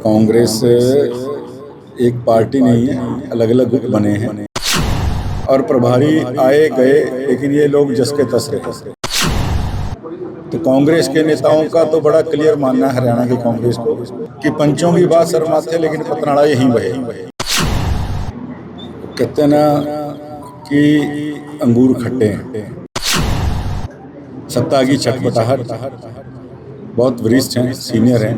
कांग्रेस एक पार्टी नहीं है, अलग अलग गुट बने हैं और प्रभारी आए गए, लेकिन ये लोग जस के तस रहे। तो कांग्रेस के नेताओं का तो बड़ा क्लियर मानना है हरियाणा की कांग्रेस को कि पंचों की बात शर्माते, लेकिन पतनाड़ा यहीं बहे। कहते हैं ना कि अंगूर खट्टे हैं, सत्ता की चटपटाहट। बहुत वरिष्ठ हैं, सीनियर हैं,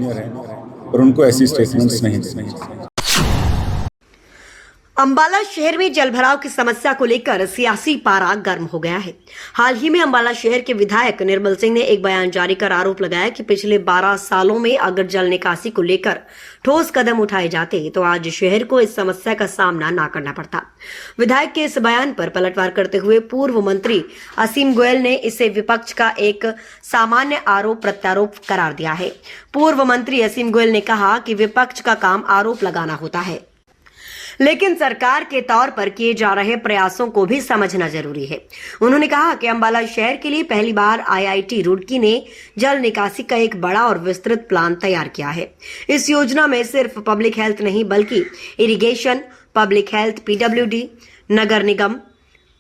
पर उनको ऐसी स्टेटमेंट्स नहीं देनी। अंबाला शहर में जलभराव की समस्या को लेकर सियासी पारा गर्म हो गया है। हाल ही में अंबाला शहर के विधायक निर्मल सिंह ने एक बयान जारी कर आरोप लगाया कि पिछले 12 सालों में अगर जल निकासी को लेकर ठोस कदम उठाए जाते तो आज शहर को इस समस्या का सामना न करना पड़ता। विधायक के इस बयान पर पलटवार करते हुए पूर्व मंत्री असीम गोयल ने इसे विपक्ष का एक सामान्य आरोप प्रत्यारोप करार दिया है। पूर्व मंत्री असीम गोयल ने कहा कि विपक्ष का काम आरोप लगाना होता है, लेकिन सरकार के तौर पर किए जा रहे प्रयासों को भी समझना जरूरी है। उन्होंने कहा कि अंबाला शहर के लिए पहली बार आईआईटी रुड़की ने जल निकासी का एक बड़ा और विस्तृत प्लान तैयार किया है। इस योजना में सिर्फ पब्लिक हेल्थ नहीं बल्कि इरिगेशन, पब्लिक हेल्थ, पीडब्ल्यूडी, नगर निगम,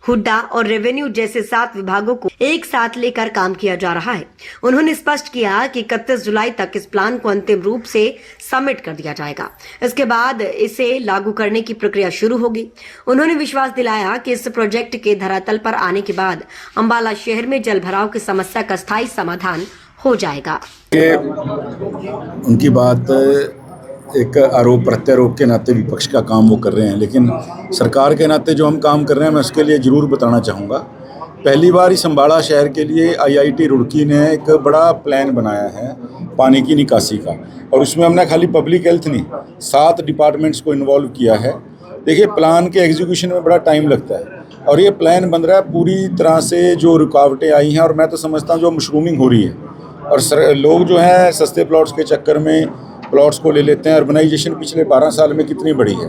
हुड्डा और रेवेन्यू जैसे 7 विभागों को एक साथ लेकर काम किया जा रहा है। उन्होंने स्पष्ट किया कि 31 जुलाई तक इस प्लान को अंतिम रूप से सबमिट कर दिया जाएगा। इसके बाद इसे लागू करने की प्रक्रिया शुरू होगी। उन्होंने विश्वास दिलाया कि इस प्रोजेक्ट के धरातल पर आने के बाद अंबाला शहर में जलभराव की समस्या का स्थायी समाधान हो जाएगा। उनकी बात एक आरोप प्रत्यारोप के नाते विपक्ष का काम वो कर रहे हैं, लेकिन सरकार के नाते जो हम काम कर रहे हैं मैं उसके लिए ज़रूर बताना चाहूँगा। पहली बार इस अम्बाला शहर के लिए आईआईटी रुड़की ने एक बड़ा प्लान बनाया है पानी की निकासी का, और उसमें हमने खाली पब्लिक हेल्थ नहीं 7 डिपार्टमेंट्स को इन्वॉल्व किया है। देखिए, प्लान के एग्जीक्यूशन में बड़ा टाइम लगता है और ये प्लान बन रहा है पूरी तरह से। जो रुकावटें आई हैं, और मैं तो समझता हूँ जो मशरूमिंग हो रही है, और लोग जो हैं सस्ते प्लॉट्स के चक्कर में प्लॉट्स को ले लेते हैं। अर्बनाइजेशन पिछले 12 साल में कितनी बढ़ी है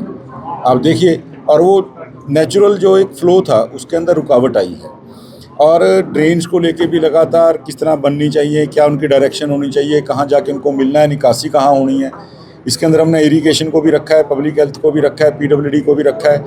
आप देखिए, और वो नेचुरल जो एक फ्लो था उसके अंदर रुकावट आई है। और ड्रेन्स को लेके भी लगातार किस तरह बननी चाहिए, क्या उनकी डायरेक्शन होनी चाहिए, कहाँ जाके उनको मिलना है, निकासी कहाँ होनी है। इसके अंदर हमने इरिगेशन को भी रखा है, पब्लिक हेल्थ को भी रखा है, पीडब्ल्यूडी को भी रखा है,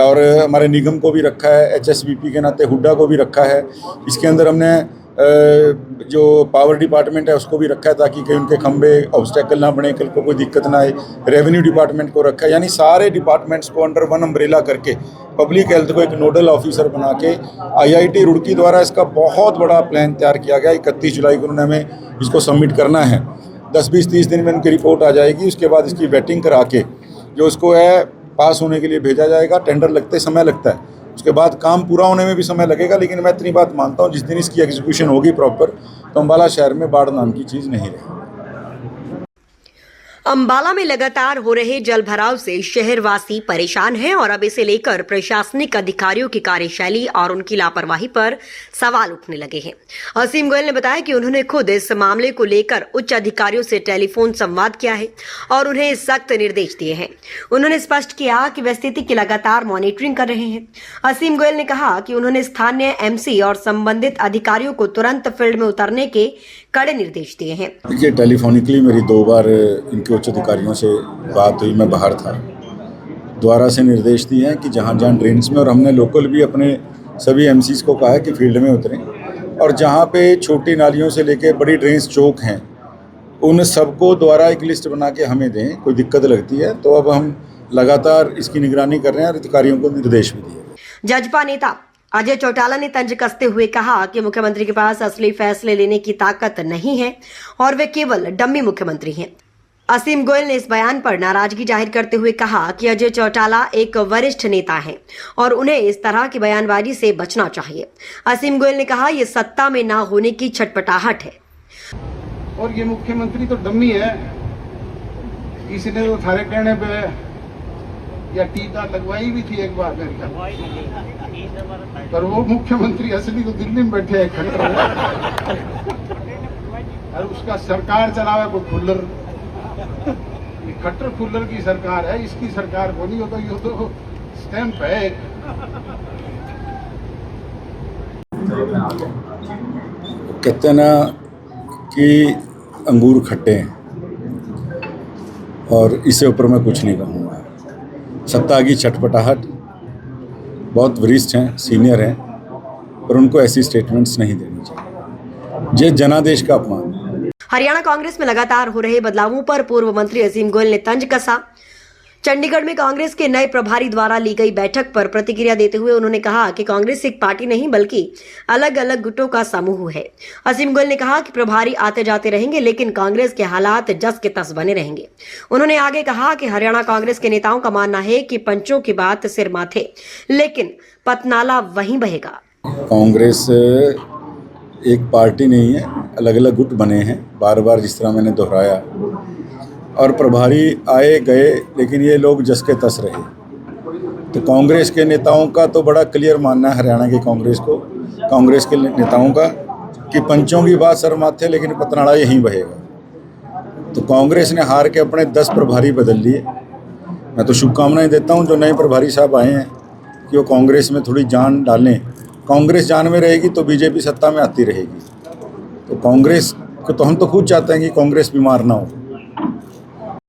और हमारे निगम को भी रखा है, एचएसबीपी के नाते हुड्डा को भी रखा है। इसके अंदर हमने जो पावर डिपार्टमेंट है उसको भी रखा है ताकि कहीं उनके खंभे ऑब्स्टेकल ना बने, कल को कोई दिक्कत ना आए। रेवेन्यू डिपार्टमेंट को रखा है, यानी सारे डिपार्टमेंट्स को अंडर वन अम्ब्रेला करके पब्लिक हेल्थ को एक नोडल ऑफिसर बना के आईआईटी रुड़की द्वारा इसका बहुत बड़ा प्लान तैयार किया गया। 31 जुलाई को उन्होंने हमें इसको सबमिट करना है। 10-20-30 दिन में उनकी रिपोर्ट आ जाएगी। उसके बाद इसकी वेटिंग करा के जो उसको है पास होने के लिए भेजा जाएगा। टेंडर लगते समय लगता है, उसके बाद काम पूरा होने में भी समय लगेगा, लेकिन मैं इतनी बात मानता हूँ जिस दिन इसकी एग्जीक्यूशन होगी प्रॉपर, तो अम्बाला शहर में बाढ़ नाम की चीज़ नहीं रहेगी। अंबाला में लगातार हो रहे जलभराव से शहरवासी परेशान हैं और अब इसे लेकर प्रशासनिक अधिकारियों की कार्यशैली और उनकी लापरवाही पर सवाल उठने लगे हैं। असीम गोयल ने बताया कि उन्होंने खुद इस मामले को लेकर उच्च अधिकारियों से टेलीफोन संवाद किया है और उन्हें सख्त निर्देश दिए हैं। उन्होंने स्पष्ट किया कि वे स्थिति की लगातार मॉनिटरिंग कर रहे हैं। असीम गोयल ने कहा कि उन्होंने स्थानीय एमसी और संबंधित अधिकारियों को तुरंत फील्ड में उतरने के कड़े निर्देश दिए हैं। देखिए, टेलीफोनिकली मेरी 2 बार इनके उच्च अधिकारियों से बात हुई, मैं बाहर था। द्वारा से निर्देश दिए हैं कि जहाँ जहाँ ड्रेन्स में, और हमने लोकल भी अपने सभी एमसीज को कहा है कि फील्ड में उतरें, और जहाँ पे छोटी नालियों से लेके बड़ी ड्रेन्स चौक हैं उन सबको द्वारा एक लिस्ट बना के हमें दें। कोई दिक्कत लगती है तो अब हम लगातार इसकी निगरानी कर रहे हैं और अधिकारियों को निर्देश भी दिए। जजपा नेता अजय चौटाला ने तंज कसते हुए कहा कि मुख्यमंत्री के पास असली फैसले लेने की ताकत नहीं है और वे केवल डम्मी मुख्यमंत्री हैं। असीम गोयल ने इस बयान पर नाराजगी जाहिर करते हुए कहा कि अजय चौटाला एक वरिष्ठ नेता हैं और उन्हें इस तरह की बयानबाजी से बचना चाहिए। असीम गोयल ने कहा, ये सत्ता में ना होने की छटपटाहट है और ये मुख्यमंत्री तो डम्मी है। इसने तो थारे कहने पे या टीका लगवाई भी थी एक बार, पर वो मुख्यमंत्री असली तो दिल्ली में बैठे है खट्टर, और उसका सरकार चलावे कोई खुल्लर। ये खट्टर खुल्लर की सरकार है, इसकी सरकार को नहीं हो तो ये तो स्टैंप है। कहते हैं ना कि अंगूर खट्टे हैं, और इससे ऊपर मैं कुछ नहीं कहूँगा। सत्ता की छटपटाहट, बहुत वरिष्ठ हैं, सीनियर हैं, पर उनको ऐसी स्टेटमेंट्स नहीं देनी चाहिए। ये जनादेश का अपमान है। हरियाणा कांग्रेस में लगातार हो रहे बदलावों पर पूर्व मंत्री असीम गोयल ने तंज कसा। चंडीगढ़ में कांग्रेस के नए प्रभारी द्वारा ली गई बैठक पर प्रतिक्रिया देते हुए उन्होंने कहा कि कांग्रेस एक पार्टी नहीं बल्कि अलग अलग गुटों का समूह है। असीम गोयल ने कहा कि प्रभारी आते जाते रहेंगे, लेकिन कांग्रेस के हालात जस के तस बने रहेंगे। उन्होंने आगे कहा कि हरियाणा कांग्रेस के नेताओं का मानना है कि पंचों की बात सिर माथे, लेकिन पतनाला वहीं बहेगा। कांग्रेस एक पार्टी नहीं है, अलग अलग गुट बने हैं, बार बार जिस तरह मैंने दोहराया, और प्रभारी आए गए, लेकिन ये लोग जस के तस रहे। तो कांग्रेस के नेताओं का तो बड़ा क्लियर मानना है, हरियाणा की कांग्रेस के नेताओं का, कि पंचों की बात सर माथे, लेकिन पतनाड़ा यहीं बहेगा। तो कांग्रेस ने हार के अपने 10 प्रभारी बदल लिए। मैं तो शुभकामनाएं देता हूं जो नए प्रभारी साहब आए हैं कि वो कांग्रेस में थोड़ी जान डालें। कांग्रेस जान में रहेगी तो बीजेपी सत्ता में आती रहेगी। तो कांग्रेस को तो हम तो खुद चाहते हैं कि कांग्रेस बीमार ना हो।